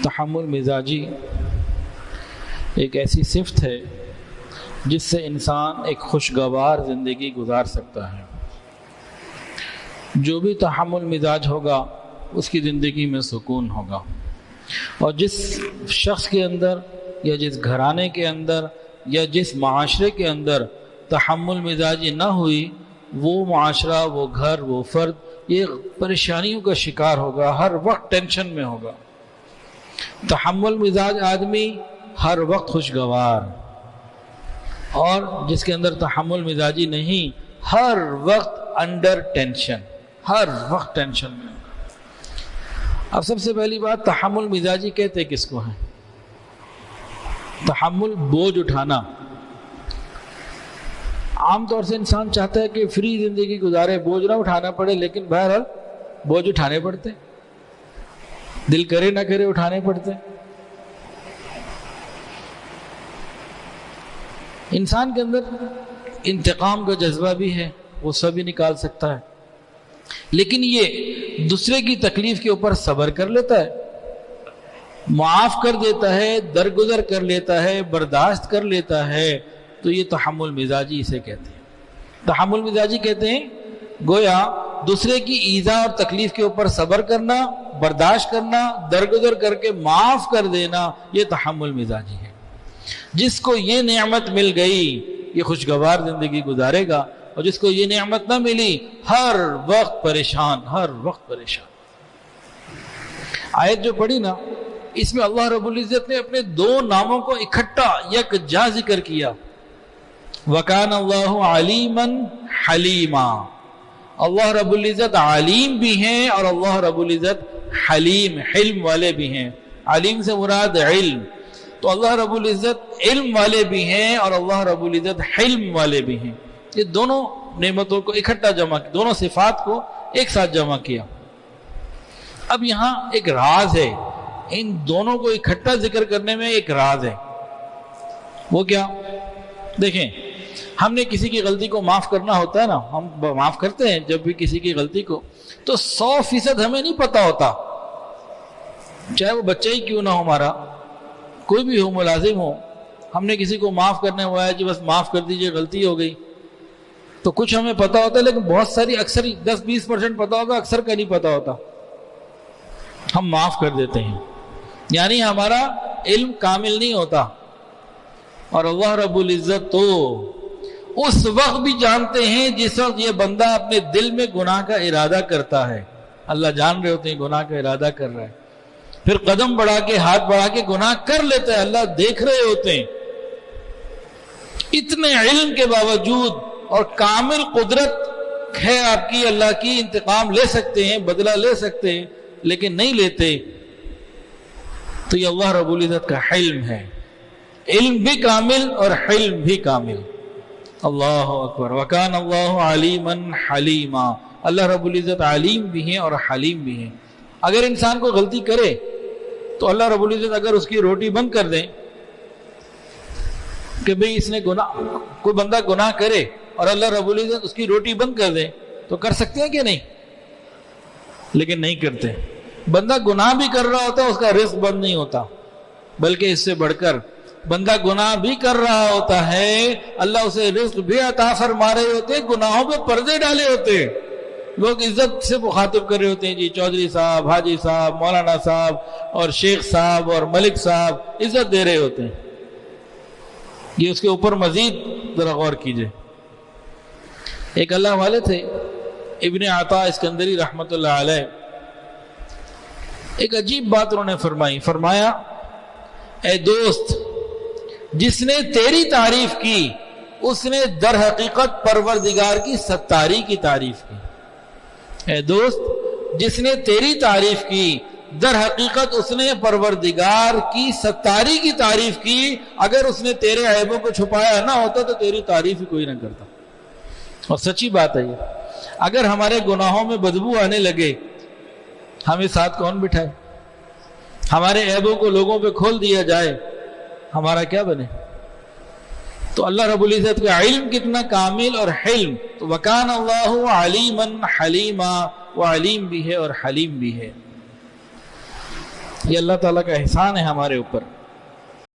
تحمل مزاجی ایک ایسی صفت ہے جس سے انسان ایک خوشگوار زندگی گزار سکتا ہے۔ جو بھی تحمل مزاج ہوگا اس کی زندگی میں سکون ہوگا، اور جس شخص کے اندر یا جس گھرانے کے اندر یا جس معاشرے کے اندر تحمل مزاجی نہ ہوئی، وہ معاشرہ، وہ گھر، وہ فرد یہ پریشانیوں کا شکار ہوگا، ہر وقت ٹینشن میں ہوگا۔ تحمل مزاج آدمی ہر وقت خوشگوار، اور جس کے اندر تحمل مزاجی نہیں ہر وقت انڈر ٹینشن، ہر وقت ٹینشن میں ہوگا۔ اب سب سے پہلی بات، تحمل مزاجی کہتے کس کو ہیں؟ تحمل بوجھ اٹھانا۔ عام طور سے انسان چاہتا ہے کہ فری زندگی گزارے، بوجھ نہ اٹھانا پڑے، لیکن بہرحال بوجھ اٹھانے پڑتے، دل کرے نہ کرے اٹھانے پڑتے۔ انسان کے اندر انتقام کا جذبہ بھی ہے، وہ سبھی نکال سکتا ہے، لیکن یہ دوسرے کی تکلیف کے اوپر صبر کر لیتا ہے، معاف کر دیتا ہے، درگزر کر لیتا ہے، برداشت کر لیتا ہے، تو یہ تحمل مزاجی اسے کہتے ہیں۔ تحمل مزاجی کہتے ہیں گویا دوسرے کی ایذا اور تکلیف کے اوپر صبر کرنا، برداشت کرنا، درگزر کر کے معاف کر دینا، یہ تحمل مزاجی ہے۔ جس کو یہ نعمت مل گئی یہ خوشگوار زندگی گزارے گا، اور جس کو یہ نعمت نہ ملی ہر وقت پریشان، ہر وقت پریشان۔ آیت جو پڑھی نا، اس میں اللہ رب العزت نے اپنے دو ناموں کو اکٹھا یکجا ذکر کیا۔ وَكَانَ اللَّهُ عَلِيمًا حَلِيمًا، اللہ رب العزت عالیم بھی ہیں اور اللہ رب العزت حلیم، حلم والے بھی ہیں۔ علیم سے مراد علم، تو اللہ رب العزت علم والے بھی ہیں اور اللہ رب العزت حلم والے بھی ہیں۔ یہ دونوں نعمتوں کو اکٹھا جمع کیا، دونوں صفات کو ایک ساتھ جمع کیا۔ اب یہاں ایک راز ہے، ان دونوں کو اکٹھا ذکر کرنے میں ایک راز ہے۔ وہ کیا؟ دیکھیں، ہم نے کسی کی غلطی کو معاف کرنا ہوتا ہے نا، ہم معاف کرتے ہیں جب بھی کسی کی غلطی کو، تو 100% ہمیں نہیں پتا ہوتا، چاہے وہ بچہ ہی کیوں نہ ہو، ہمارا کوئی بھی ہو، ملازم ہو، ہم نے کسی کو معاف کرنے ہوا ہے جی بس معاف کر دیجئے، غلطی ہو گئی، تو کچھ ہمیں پتا ہوتا ہے، لیکن بہت ساری اکثر 10-20% پتا ہوگا، اکثر کا نہیں پتا ہوتا، ہم معاف کر دیتے ہیں، یعنی ہمارا علم کامل نہیں ہوتا۔ اور اللہ رب العزت تو اس وقت بھی جانتے ہیں جس وقت یہ بندہ اپنے دل میں گناہ کا ارادہ کرتا ہے، اللہ جان رہے ہوتے ہیں گناہ کا ارادہ کر رہا ہے، پھر قدم بڑھا کے، ہاتھ بڑھا کے گناہ کر لیتا ہے، اللہ دیکھ رہے ہوتے ہیں۔ اتنے علم کے باوجود اور کامل قدرت ہے آپ کی، اللہ کی، انتقام لے سکتے ہیں، بدلہ لے سکتے ہیں، لیکن نہیں لیتے، تو یہ اللہ رب العزت کا حلم ہے، علم بھی کامل اور حلم بھی کامل۔ اللہ اکبر۔ وَكَانَ اللَّهُ عَلِيمًا حَلِيمًا، اللہ رب العزت علیم بھی ہیں اور حلیم بھی ہیں۔ اگر انسان کو غلطی کرے تو اللہ رب العزت اگر اس کی روٹی بند کر دیں کہ بھئی اس نے کوئی بندہ گناہ کرے اور اللہ رب العزت اس کی روٹی بند کر دیں، تو کر سکتے ہیں کہ نہیں؟ لیکن نہیں کرتے۔ بندہ گناہ بھی کر رہا ہوتا ہے، اس کا رزق بند نہیں ہوتا، بلکہ اس سے بڑھ کر بندہ گناہ بھی کر رہا ہوتا ہے، اللہ اسے رزق بھی عطا فرما رہے ہوتے ہیں، گناہوں پہ پردے ڈالے ہوتے ہیں، لوگ عزت سے مخاطب کر رہے ہوتے ہیں، جی چودھری صاحب، حاجی صاحب، مولانا صاحب اور شیخ صاحب اور ملک صاحب، عزت دے رہے ہوتے ہیں۔ یہ اس کے اوپر مزید ذرا غور کیجئے۔ ایک اللہ والے تھے ابن عطا اسکندری رحمت اللہ علیہ، ایک عجیب بات انہوں نے فرمایا، اے دوست، جس نے تیری تعریف کی اس نے در حقیقت پروردگار کی ستاری کی تعریف کی۔ اے دوست، جس نے تیری تعریف کی در حقیقت اس نے پروردگار کی ستاری کی تعریف کی۔ اگر اس نے تیرے عیبوں کو چھپایا نہ ہوتا تو تیری تعریف ہی کوئی نہ کرتا۔ اور سچی بات ہے یہ، اگر ہمارے گناہوں میں بدبو آنے لگے، ہمیں ساتھ کون بٹھائے؟ ہمارے عیبوں کو لوگوں پہ کھول دیا جائے، ہمارا کیا بنے؟ تو اللہ رب العزت کا علم کتنا کامل اور حلم، تو وَكَانَ اللَّهُ عَلِيمًا حَلِيمًا، وہ علیم بھی ہے اور حلیم بھی ہے۔ یہ اللہ تعالیٰ کا احسان ہے ہمارے اوپر.